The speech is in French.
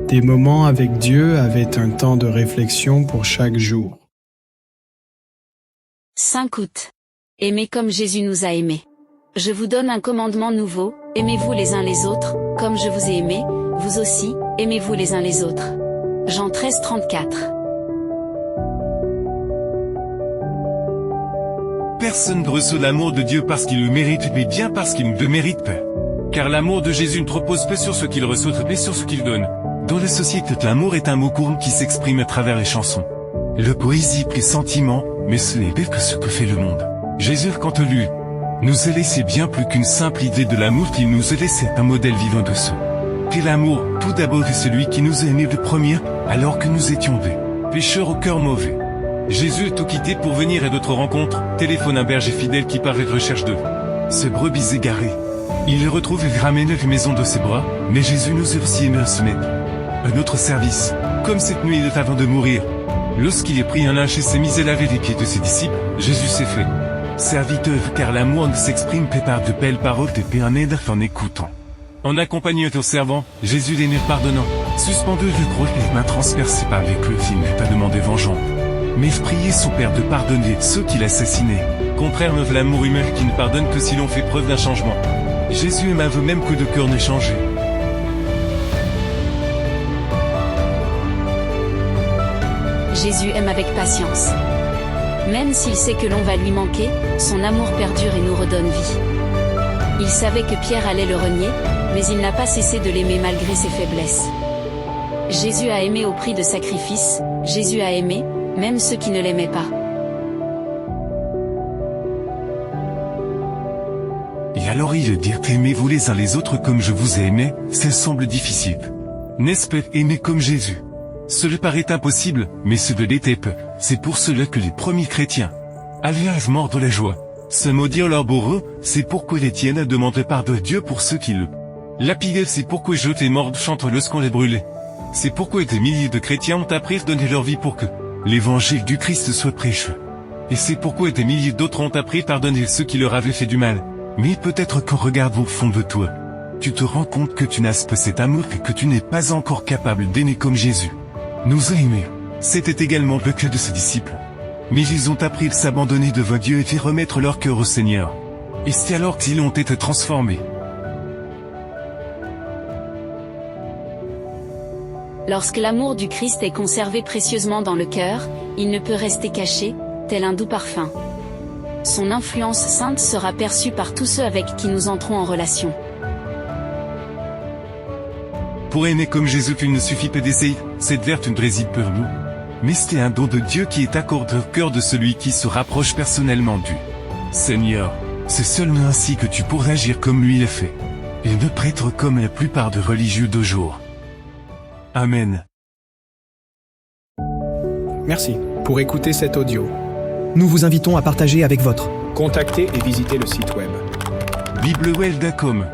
Des moments avec Dieu avaient un temps de réflexion pour chaque jour. 5 août. Aimez comme Jésus nous a aimés. Je vous donne un commandement nouveau, aimez-vous les uns les autres, comme je vous ai aimés, vous aussi, aimez-vous les uns les autres. Jean 13, 34. Personne ne reçoit l'amour de Dieu parce qu'il le mérite, mais bien parce qu'il ne le mérite pas. Car l'amour de Jésus ne repose pas sur ce qu'il reçoit, mais sur ce qu'il donne. Dans la société, l'amour est un mot courant qui s'exprime à travers les chansons. La poésie pris sentiment, mais ce n'est pas que ce que fait le monde. Jésus, quant à lui, nous a laissé bien plus qu'une simple idée de l'amour, qu'il nous a laissé un modèle vivant de ce qu'est l'amour, tout d'abord que celui qui nous a aimés le premier, alors que nous étions des pécheurs au cœur mauvais. Jésus a tout quitté pour venir à notre rencontre, téléphone un berger fidèle qui part à la recherche de ses brebis égarées. Il les retrouve et ramène la maison de ses bras, mais Jésus nous a aussi aimés à se mettre à notre service, comme cette nuit avant de mourir. Lorsqu'il a pris un linge et s'est mis à laver les pieds de ses disciples, Jésus s'est fait serviteur, car l'amour ne s'exprime pas par de belles paroles et par un aide en écoutant. En accompagnant ton servant, Jésus l'aimait pardonnant, suspendu de croix les mains transpercées par les clous, il n'a pas demandé vengeance, mais prier son Père de pardonner ceux qu'il assassinait. Contraire à l'amour humain qui ne pardonne que si l'on fait preuve d'un changement. Jésus aime à vous même que de cœur n'est changé. Jésus aime avec patience. Même s'il sait que l'on va lui manquer, son amour perdure et nous redonne vie. Il savait que Pierre allait le renier, mais il n'a pas cessé de l'aimer malgré ses faiblesses. Jésus a aimé au prix de sacrifice, Jésus a aimé, même ceux qui ne l'aimaient pas. Et alors il dit aimez-vous les uns les autres comme je vous ai aimé, ça semble difficile. N'est-ce pas aimer comme Jésus? Cela paraît impossible, mais ce de l'étape, c'est pour cela que les premiers chrétiens avaient mort de la joie. Se maudire leur bourreau, c'est pourquoi les tiennes demandent pardon à Dieu pour ceux qui le lapidaient, c'est pourquoi jeter mort chantent lorsqu'on les brûlait. C'est pourquoi des milliers de chrétiens ont appris à donner leur vie pour que l'évangile du Christ soit prêché. Et c'est pourquoi des milliers d'autres ont appris à pardonner ceux qui leur avaient fait du mal. Mais peut-être qu'en regardant au fond de toi, tu te rends compte que tu n'as pas cet amour et que tu n'es pas encore capable d'aimer comme Jésus nous a aimés. C'était également le cas de ses disciples. Mais ils ont appris à s'abandonner devant Dieu et à remettre leur cœur au Seigneur. Et c'est alors qu'ils ont été transformés. Lorsque l'amour du Christ est conservé précieusement dans le cœur, il ne peut rester caché, tel un doux parfum. Son influence sainte sera perçue par tous ceux avec qui nous entrons en relation. Pour aimer comme Jésus, il ne suffit pas d'essayer, cette vertu ne réside pour nous. Mais c'est un don de Dieu qui est accordé au cœur de celui qui se rapproche personnellement du Seigneur. C'est seulement ainsi que tu pourras agir comme lui l'a fait. Et ne prêtre comme la plupart de religieux de jour. Amen. Merci pour écouter cet audio. Nous vous invitons à partager avec votre. Contactez et visitez le site web. Biblewell.com